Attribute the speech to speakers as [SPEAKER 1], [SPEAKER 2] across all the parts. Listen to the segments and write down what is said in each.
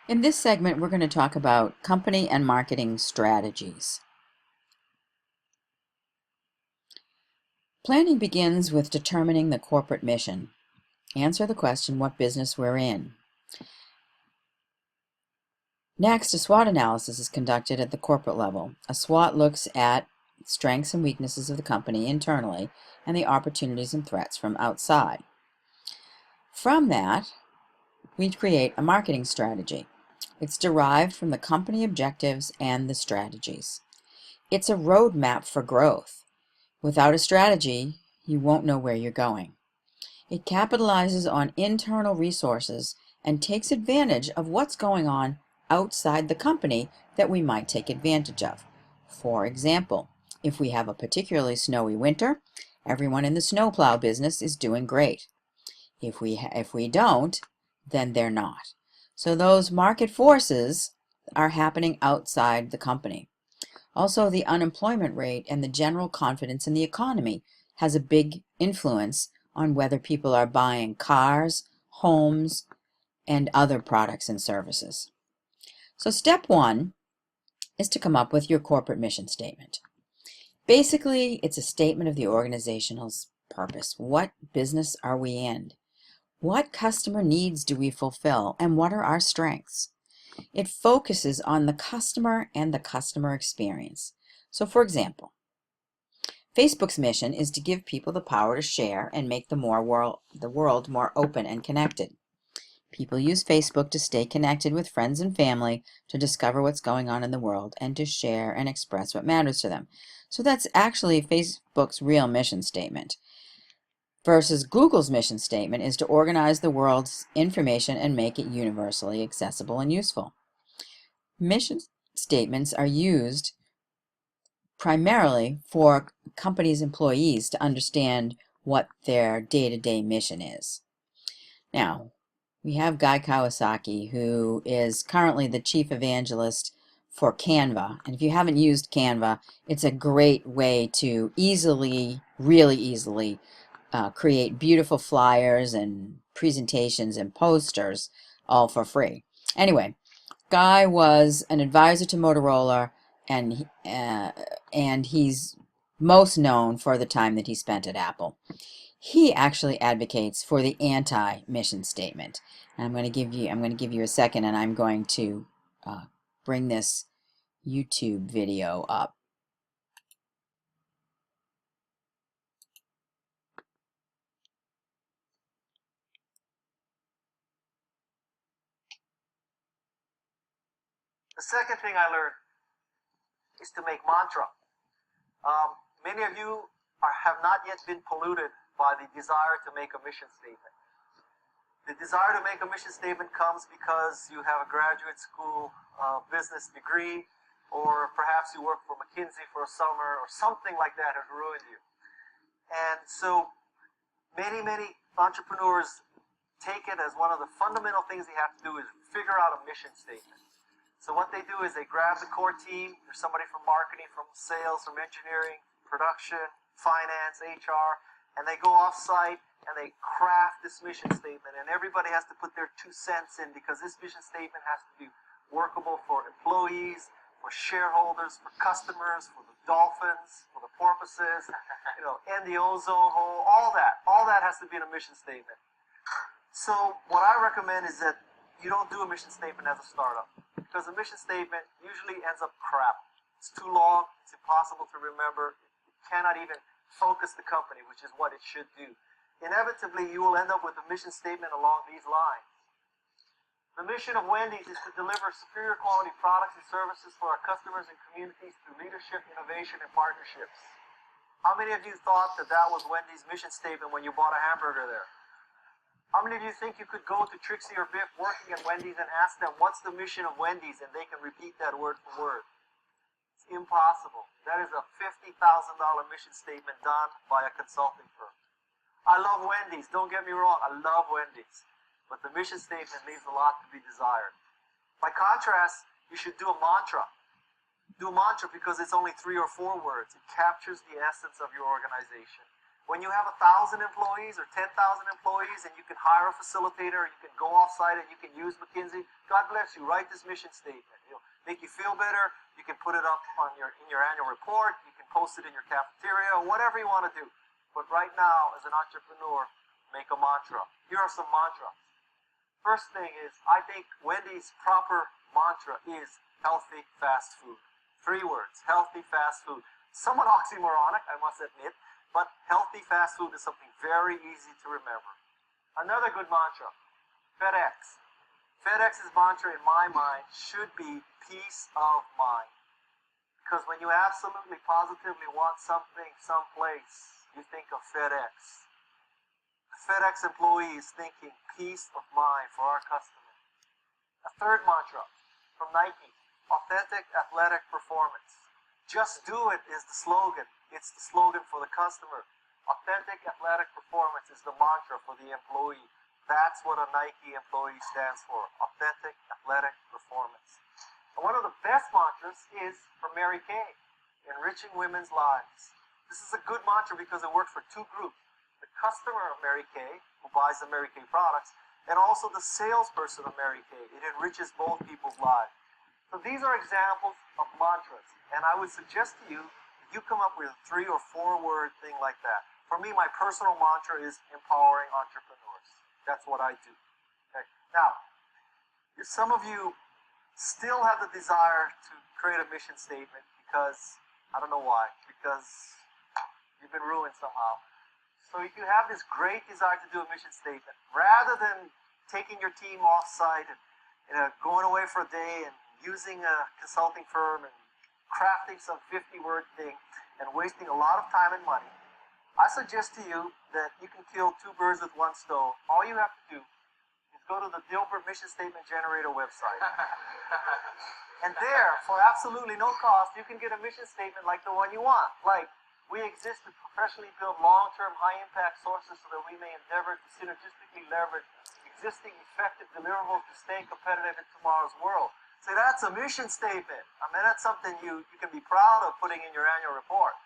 [SPEAKER 1] In this segment, we're going to talk about company and marketing strategies. Planning begins with determining the corporate mission. Answer the question what business we're in. Next, a SWOT analysis is conducted at the corporate level. A SWOT looks at strengths and weaknesses of the company internally and the opportunities and threats from outside. From that, we create a marketing strategy. It's derived from the company objectives and the strategies. It's a roadmap for growth. Without a strategy, you won't know where you're going. It capitalizes on internal resources and takes advantage of what's going on outside the company that we might take advantage of. For example, if we have a particularly snowy winter, everyone in the snowplow business is doing great. If we don't, then they're not. So those market forces are happening outside the company. Also, the unemployment rate and the general confidence in the economy has a big influence on whether people are buying cars, homes, and other products and services. So step one is to come up with your corporate mission statement. Basically, it's a statement of the organization's purpose. What business are we in? What customer needs do we fulfill, and what are our strengths? It focuses on the customer and the customer experience. So for example, Facebook's mission is to give people the power to share and make the world more open and connected. People use Facebook to stay connected with friends and family, to discover what's going on in the world, and to share and express what matters to them. So that's actually Facebook's real mission statement. Versus Google's mission statement is to organize the world's information and make it universally accessible and useful. Mission statements are used primarily for companies' employees to understand what their day-to-day mission is. Now, we have Guy Kawasaki, who is currently the chief evangelist for Canva. And if you haven't used Canva, it's a great way to really easily, create beautiful flyers and presentations and posters all for free. Anyway, Guy was an advisor to Motorola, and he's most known for the time that he spent at Apple. He actually advocates for the anti-mission statement. And I'm going to give you a second, and I'm going to bring this YouTube video up.
[SPEAKER 2] The second thing I learned is to make mantra. Many of you have not yet been polluted by the desire to make a mission statement. The desire to make a mission statement comes because you have a graduate school business degree, or perhaps you work for McKinsey for a summer, or something like that has ruined you. And so many entrepreneurs take it as one of the fundamental things they have to do is figure out a mission statement. So what they do is they grab the core team, there's somebody from marketing, from sales, from engineering, production, finance, HR, and they go off-site and they craft this mission statement, and everybody has to put their 2 cents in, because this mission statement has to be workable for employees, for shareholders, for customers, for the dolphins, for the porpoises, and the ozone hole, all that has to be in a mission statement. So what I recommend is that you don't do a mission statement as a startup, because a mission statement usually ends up crap. It's too long, it's impossible to remember, it cannot even focus the company, which is what it should do. Inevitably, you will end up with a mission statement along these lines. The mission of Wendy's is to deliver superior quality products and services for our customers and communities through leadership, innovation, and partnerships. How many of you thought that that was Wendy's mission statement when you bought a hamburger there? How many of you think you could go to Trixie or Biff working at Wendy's and ask them, what's the mission of Wendy's, and they can repeat that word for word? It's impossible. That is a $50,000 mission statement done by a consulting firm. I love Wendy's, don't get me wrong, I love Wendy's. But the mission statement leaves a lot to be desired. By contrast, you should do a mantra. Do a mantra because it's only 3 or 4 words. It captures the essence of your organization. When you have 1,000 employees or 10,000 employees and you can hire a facilitator, you can go off-site and you can use McKinsey, God bless you, write this mission statement. It'll make you feel better. You can put it up on in your annual report. You can post it in your cafeteria, whatever you want to do. But right now, as an entrepreneur, make a mantra. Here are some mantras. First thing is, I think Wendy's proper mantra is healthy fast food. 3 words, healthy fast food. Somewhat oxymoronic, I must admit, but healthy fast food is something very easy to remember. Another good mantra, FedEx. FedEx's mantra in my mind should be peace of mind. Because when you absolutely positively want something someplace, you think of FedEx. The FedEx employee is thinking peace of mind for our customer. A third mantra from Nike, authentic athletic performance. Just do it is the slogan. It's the slogan for the customer. Authentic athletic performance is the mantra for the employee. That's what a Nike employee stands for. Authentic athletic performance. And one of the best mantras is from Mary Kay, enriching women's lives. This is a good mantra because it works for 2 groups. The customer of Mary Kay, who buys the Mary Kay products, and also the salesperson of Mary Kay. It enriches both people's lives. So these are examples of mantras. And I would suggest to you that you come up with a 3 or 4 word thing like that. For me, my personal mantra is empowering entrepreneurs. That's what I do. Okay? Now, if some of you still have the desire to create a mission statement because, I don't know why, because you've been ruined somehow. So if you have this great desire to do a mission statement, rather than taking your team off-site and going away for a day and using a consulting firm and crafting some 50-word thing and wasting a lot of time and money, I suggest to you that you can kill 2 birds with 1 stone. All you have to do is go to the Dilbert Mission Statement Generator website. And there, for absolutely no cost, you can get a mission statement like the one you want. Like, we exist to professionally build long-term, high-impact sources so that we may endeavor to synergistically leverage existing effective deliverables to stay competitive in tomorrow's world. So that's a mission statement. I mean, that's something you can be proud of putting in your annual report.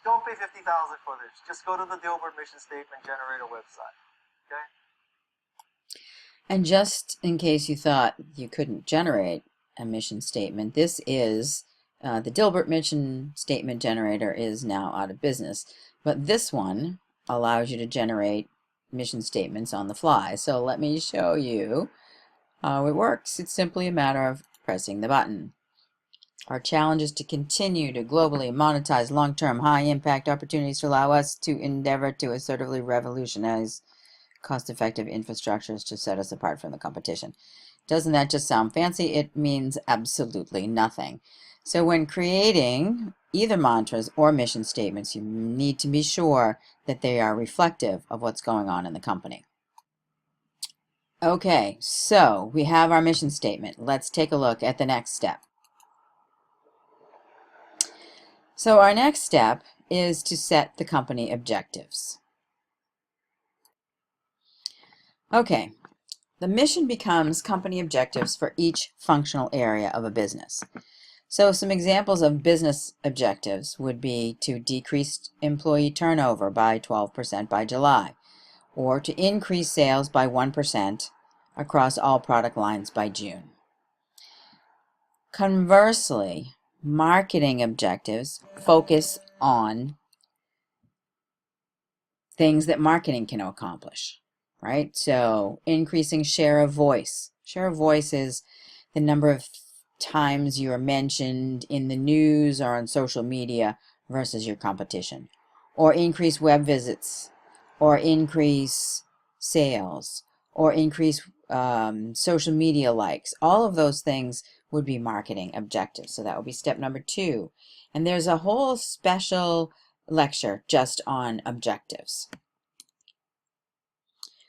[SPEAKER 2] Don't pay $50,000 for this. Just go to the Dilbert Mission Statement Generator website. Okay?
[SPEAKER 1] And just in case you thought you couldn't generate a mission statement, this is the Dilbert Mission Statement Generator is now out of business. But this one allows you to generate mission statements on the fly. So let me show you how it works. It's simply a matter of pressing the button. Our challenge is to continue to globally monetize long-term high-impact opportunities to allow us to endeavor to assertively revolutionize cost-effective infrastructures to set us apart from the competition. Doesn't that just sound fancy? It means absolutely nothing. So when creating either mantras or mission statements, you need to be sure that they are reflective of what's going on in the company. Okay, so we have our mission statement. Let's take a look at the next step. So our next step is to set the company objectives. Okay, the mission becomes company objectives for each functional area of a business. So some examples of business objectives would be to decrease employee turnover by 12% by July, or to increase sales by 1% across all product lines by June. Conversely, marketing objectives focus on things that marketing can accomplish, right? So increasing share of voice. Share of voice is the number of times you are mentioned in the news or on social media versus your competition. Or increase web visits, or increase sales, or increase social media likes. All of those things would be marketing objectives. So that would be step number 2. And there's a whole special lecture just on objectives.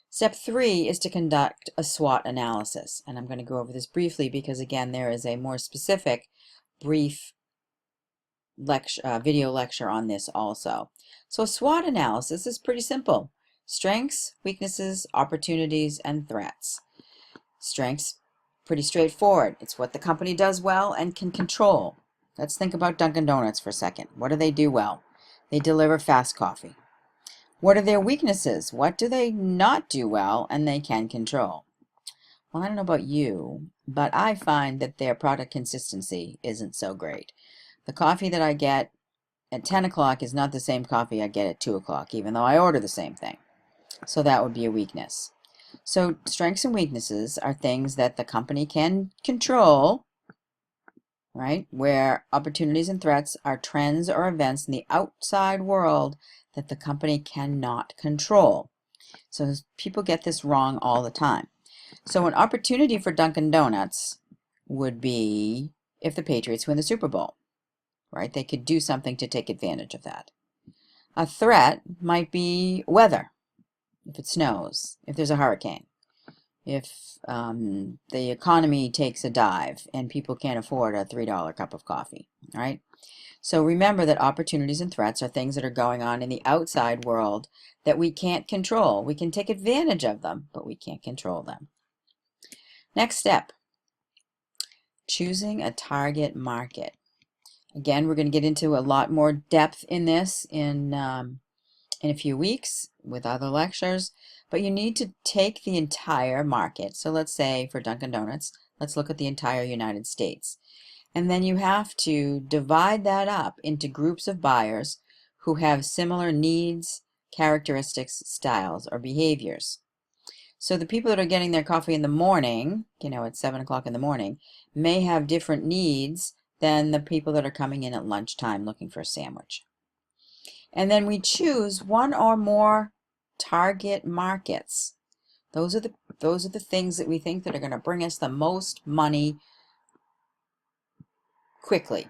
[SPEAKER 1] Step 3 is to conduct a SWOT analysis. And I'm going to go over this briefly because, again, there is a more specific, brief lecture, video lecture on this also. So a SWOT analysis is pretty simple. Strengths, weaknesses, opportunities, and threats. Strengths, pretty straightforward. It's what the company does well and can control. Let's think about Dunkin' Donuts for a second. What do they do well? They deliver fast coffee. What are their weaknesses? What do they not do well and they can control? Well, I don't know about you, but I find that their product consistency isn't so great. The coffee that I get at 10 o'clock is not the same coffee I get at 2 o'clock, even though I order the same thing. So that would be a weakness. So strengths and weaknesses are things that the company can control, right? Where opportunities and threats are trends or events in the outside world that the company cannot control. So people get this wrong all the time. So an opportunity for Dunkin' Donuts would be if the Patriots win the Super Bowl, right? They could do something to take advantage of that. A threat might be weather, if it snows, if there's a hurricane, if the economy takes a dive and people can't afford a $3 cup of coffee, right? So remember that opportunities and threats are things that are going on in the outside world that we can't control. We can take advantage of them, but we can't control them. Next step, choosing a target market. Again, we're going to get into a lot more depth in this in a few weeks with other lectures, but you need to take the entire market. So let's say for Dunkin' Donuts, let's look at the entire United States. And then you have to divide that up into groups of buyers who have similar needs, characteristics, styles, or behaviors. So the people that are getting their coffee in the morning, at 7 o'clock in the morning, may have different needs than the people that are coming in at lunchtime looking for a sandwich. And then we choose one or more target markets. Those are the things that we think that are going to bring us the most money quickly.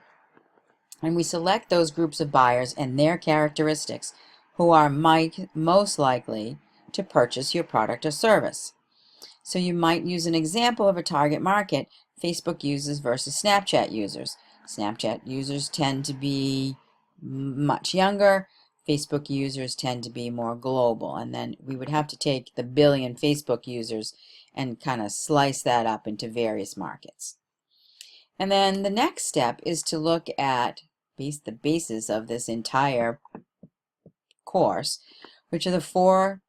[SPEAKER 1] And we select those groups of buyers and their characteristics who are most likely to purchase your product or service. So you might use an example of a target market, Facebook users versus Snapchat users. Snapchat users tend to be much younger. Facebook users tend to be more global. And then we would have to take the billion Facebook users and kind of slice that up into various markets. And then the next step is to look at the basis of this entire course, which are the 4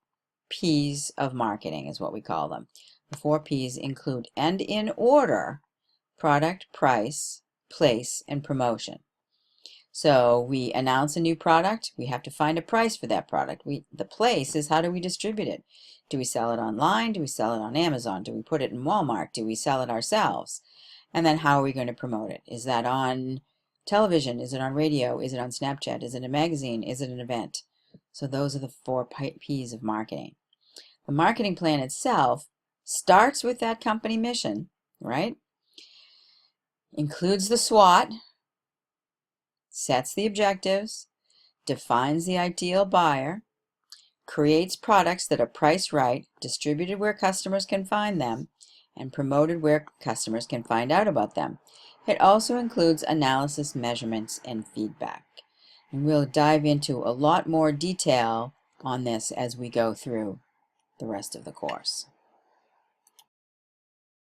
[SPEAKER 1] P's of marketing, is what we call them. The 4 P's include, and in order, product, price, place, and promotion. So we announce a new product, we have to find a price for that product. The place is, how do we distribute it? Do we sell it online? Do we sell it on Amazon? Do we put it in Walmart? Do we sell it ourselves? And then how are we going to promote it? Is that on television? Is it on radio? Is it on Snapchat? Is it a magazine? Is it an event? So those are the 4 P's of marketing. The marketing plan itself starts with that company mission, right? Includes the SWOT, sets the objectives, defines the ideal buyer, creates products that are priced right, distributed where customers can find them, and promoted where customers can find out about them. It also includes analysis, measurements, and feedback. And we'll dive into a lot more detail on this as we go through the rest of the course.